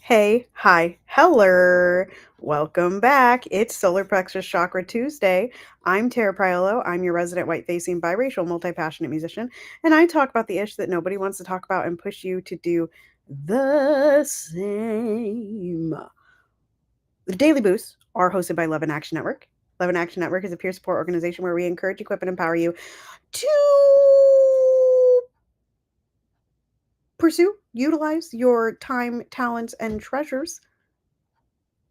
Hey, hi, hello. Welcome back. It's Solar Plexus Chakra Tuesday. I'm Tara Priolo. I'm your resident white-facing biracial multi-passionate musician, and I talk about the ish that nobody wants to talk about and push you to do the same. The Daily Boosts are hosted by Love and Action Network. Love and Action Network is a peer support organization where we encourage, equip, and empower you to pursue, utilize your time, talents, and treasures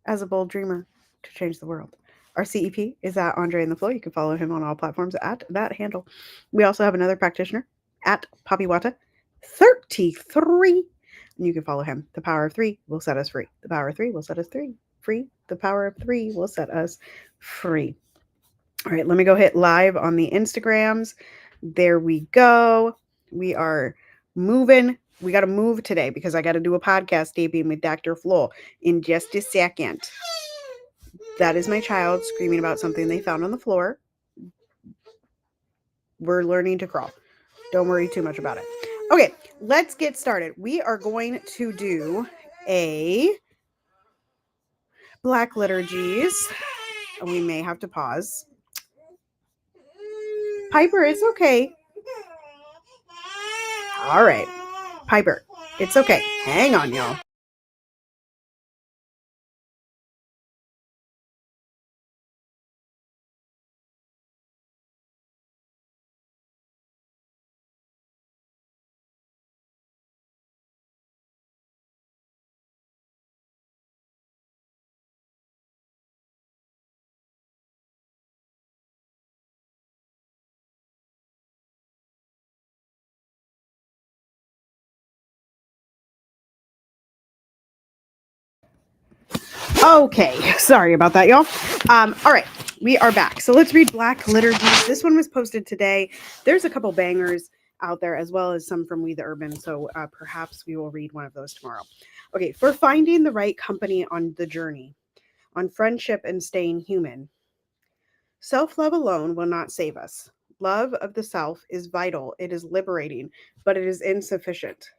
as a bold dreamer to change the world. Our CEP is at Andre in the Flow. You can follow him on all platforms at that handle. We also have another practitioner at PWYC33. And you can follow him. The power of three will set us free. The power of three will set us free. The power of three will set us free. All right, let me go hit live on the Instagrams. There we go. We are moving. We got to move today because I got to do a podcast taping with Dr. Flo in just a second. That is my child screaming about something they found on the floor. We're learning to crawl. Don't worry too much about it. Okay, let's get started. We are going to do a Black liturgies. We may have to pause. Piper, it's okay. All right. Piper, it's okay. Hang on, y'all. Okay, sorry about that, y'all. All right, we are back. So let's read Black Liturgies. This one was posted today. There's a couple bangers out there as well as some from We the Urban. So perhaps we will read one of those tomorrow. Okay, for finding the right company on the journey, on friendship and staying human. Self-love alone will not save us. Love of the self is vital. It is liberating, but it is insufficient.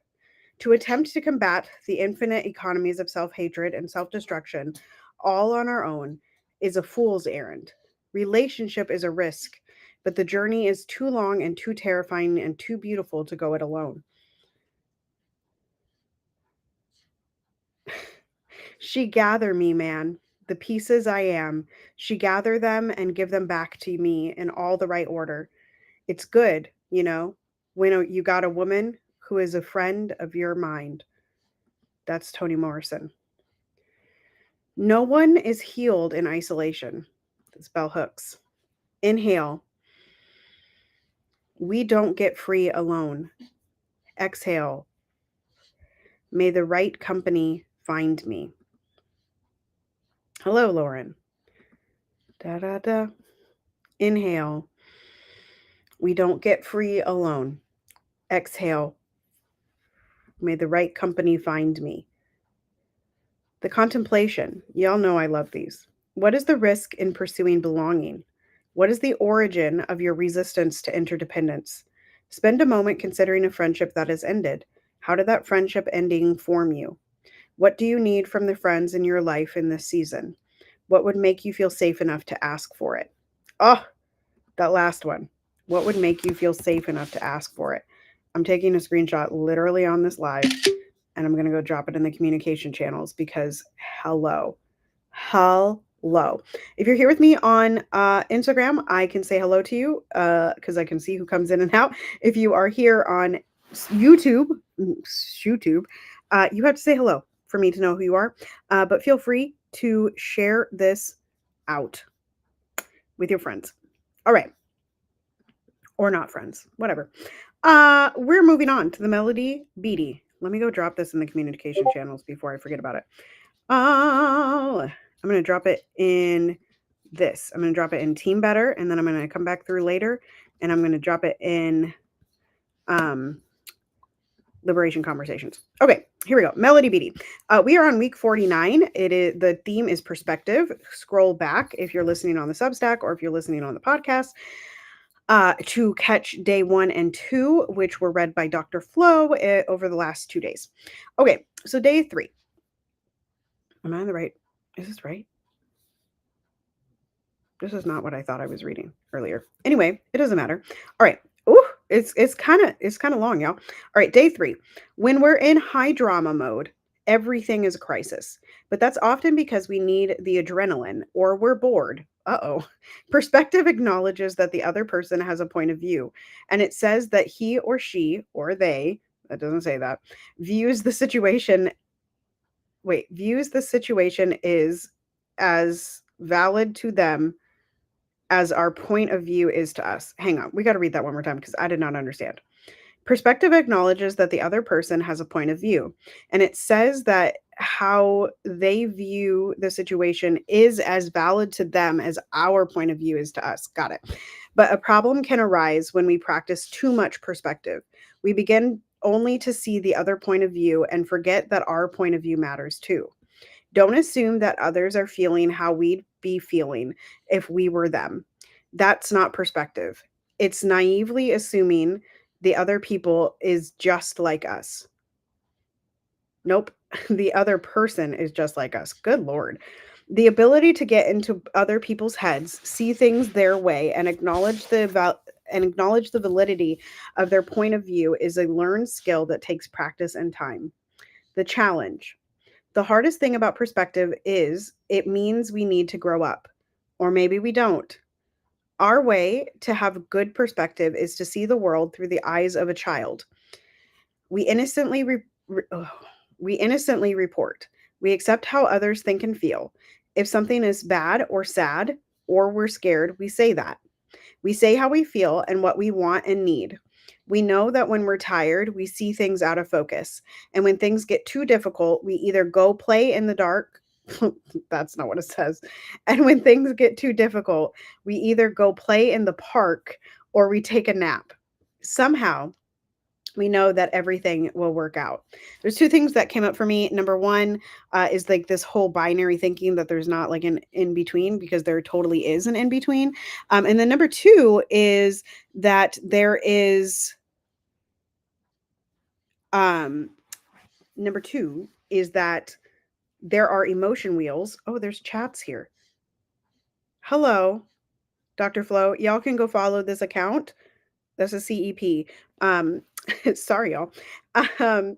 To attempt to combat the infinite economies of self hatred and self destruction all on our own is a fool's errand. Relationship is a risk, but the journey is too long and too terrifying and too beautiful to go it alone. She gather me, man, the pieces I am. She gather them and give them back to me in all the right order. It's good, when you got a woman who is a friend of your mind. That's Toni Morrison. No one is healed in isolation. That's bell hooks. Inhale. We don't get free alone. Exhale. May the right company find me. Hello, Lauren. Da da da. Inhale. We don't get free alone. Exhale. May the right company find me. The contemplation. Y'all know I love these. What is the risk in pursuing belonging? What is the origin of your resistance to interdependence? Spend a moment considering a friendship that has ended. How did that friendship ending form you? What do you need from the friends in your life in this season? What would make you feel safe enough to ask for it? Oh, that last one. What would make you feel safe enough to ask for it? I'm taking a screenshot literally on this live and I'm going to go drop it in the communication channels because hello. If you're here with me on Instagram, I can say hello to you because I can see who comes in and out. If you are here on YouTube, you have to say hello for me to know who you are. But feel free to share this out with your friends. All right. Or not friends, whatever. We're moving on to the melody beady. Let me go drop this in the communication channels before I forget about it. Oh, I'm going to drop it in this. I'm going to drop it in Team Better, and then I'm going to come back through later, and I'm going to drop it in Liberation Conversations. Okay, here we go. Melody Beatty. We are on week 49. The theme is perspective. Scroll back if you're listening on the Substack or if you're listening on the podcast to catch day 1 and 2, which were read by Dr. Flo over the last 2 days. Okay, so day 3. Am I on the right? Is this right? This is not what I thought I was reading earlier. Anyway, it doesn't matter. All right. Ooh, it's kind of long, y'all. All right, day 3. When we're in high drama mode, everything is a crisis. But that's often because we need the adrenaline or we're bored. Uh-oh. Perspective acknowledges that the other person has a point of view, and it says that he or she or they, that doesn't say that, views the situation views the situation is as valid to them as our point of view is to us. Hang on, we got to read that one more time because I did not understand. Perspective acknowledges that the other person has a point of view, and it says that how they view the situation is as valid to them as our point of view is to us. Got it. But a problem can arise when we practice too much perspective. We begin only to see the other point of view and forget that our point of view matters too. Don't assume that others are feeling how we'd be feeling if we were them. That's not perspective. It's naively assuming the other people is just like us. Nope. The other person is just like us. Good Lord. The ability to get into other people's heads, see things their way, and acknowledge the validity of their point of view is a learned skill that takes practice and time. The challenge. The hardest thing about perspective is it means we need to grow up, or maybe we don't. Our way to have good perspective is to see the world through the eyes of a child. We innocently we innocently report. We accept how others think and feel. If something is bad or sad or we're scared, we say that. We say how we feel and what we want and need. We know that when we're tired, we see things out of focus. And when things get too difficult, we either go play in the dark. That's not what it says. And when things get too difficult, we either go play in the park or we take a nap. Somehow, we know that everything will work out. There's 2 things that came up for me. Number 1 is like this whole binary thinking that there's not like an in between, because there totally is an in between. And then number 2 is that there is number 2 is that there are emotion wheels. Oh, there's chats here. Hello, Dr. Flo. Y'all can go follow this account. That's a CEP. Sorry, y'all. Um,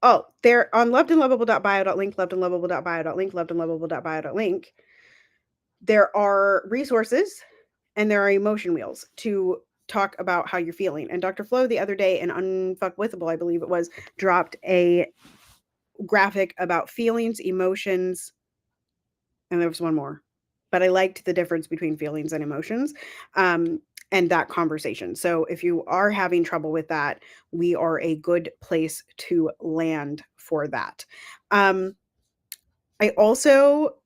Oh, they're on lovedandlovable.bio.link, lovedandlovable.bio.link, lovedandlovable.bio.link. There are resources and there are emotion wheels to talk about how you're feeling. And Dr. Flo the other day in Unfuckwithable, I believe it was, dropped a graphic about feelings, emotions, and there was one more. But I liked the difference between feelings and emotions. And that conversation. So if you are having trouble with that, we are a good place to land for that. I also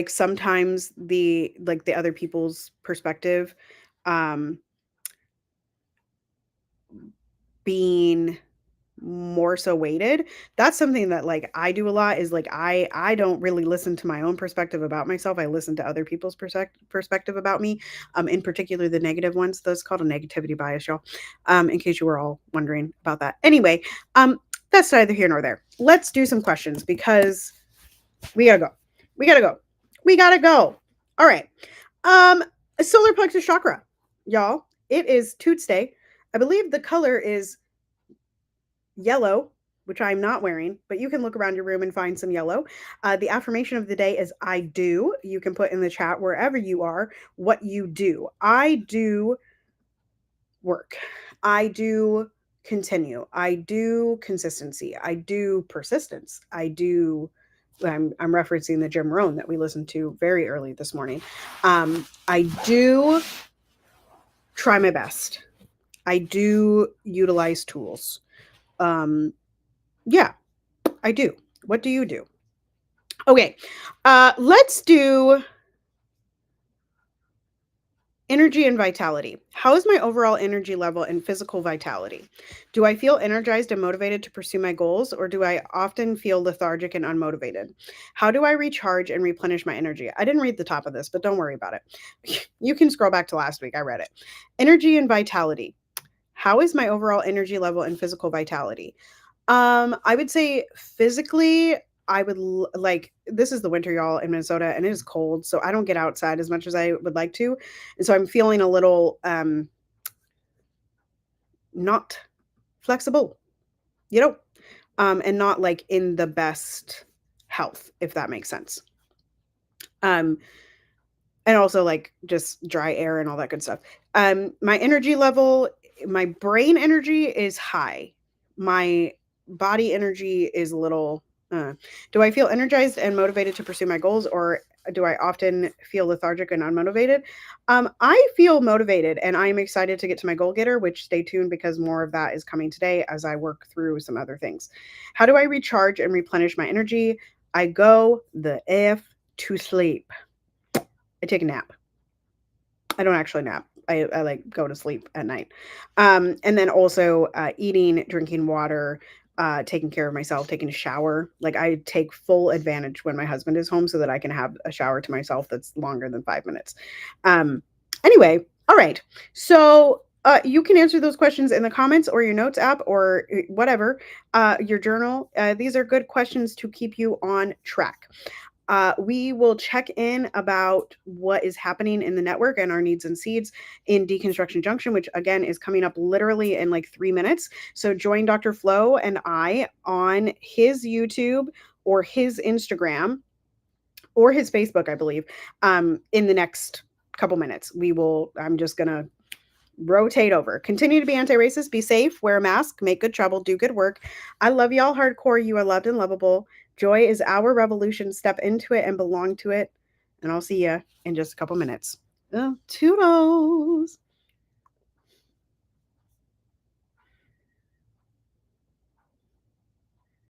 sometimes the other people's perspective being more so weighted. That's something that I do a lot, is I don't really listen to my own perspective about myself. I listen to other people's perspective about me, in particular the negative ones. That's called a negativity bias, y'all, in case you were all wondering about that. Anyway, that's neither here nor there. Let's do some questions because we gotta go. All right. Solar plexus chakra, y'all. It is Tuesday. I believe the color is yellow, which I'm not wearing, but you can look around your room and find some yellow. The affirmation of the day is I do. You can put in the chat wherever you are what you do. I do work. I do continue. I do consistency. I do persistence. I'm referencing the Jim Rohn that we listened to very early this morning. I do try my best. I do utilize tools. Yeah, I do. What do you do? Okay, let's do energy and vitality. How is my overall energy level and physical vitality? Do I feel energized and motivated to pursue my goals, or do I often feel lethargic and unmotivated? How do I recharge and replenish my energy? I didn't read the top of this, but don't worry about it. You can scroll back to last week. I read it. Energy and vitality. How is my overall energy level and physical vitality? I would say physically, I would like, this is the winter, y'all, in Minnesota, and it is cold, so I don't get outside as much as I would like to, and so I'm feeling a little not flexible, you know, and not like in the best health, if that makes sense. Um, and also like just dry air and all that good stuff. My energy level, my brain energy is high. My body energy is a little. Do I feel energized and motivated to pursue my goals, or do I often feel lethargic and unmotivated? I feel motivated, and I'm excited to get to my goal getter. Which stay tuned because more of that is coming today as I work through some other things. How do I recharge and replenish my energy? I go the f to sleep. I take a nap. I don't actually nap. I like go to sleep at night. And then also eating, drinking water, taking care of myself, taking a shower. Like I take full advantage when my husband is home so that I can have a shower to myself that's longer than 5 minutes. Anyway, all right. So you can answer those questions in the comments or your notes app or whatever, your journal. These are good questions to keep you on track. We will check in about what is happening in the network and our needs and seeds in Deconstruction Junction, which again is coming up literally in like 3 minutes. So join Dr. Flo and I on his YouTube or his Instagram or his Facebook, I believe, in the next couple minutes. I'm just going to rotate over. Continue to be anti-racist, be safe, wear a mask, make good trouble, do good work. I love y'all hardcore. You are loved and lovable. Joy is our revolution. Step into it and belong to it. And I'll see you in just a couple minutes. Toodles.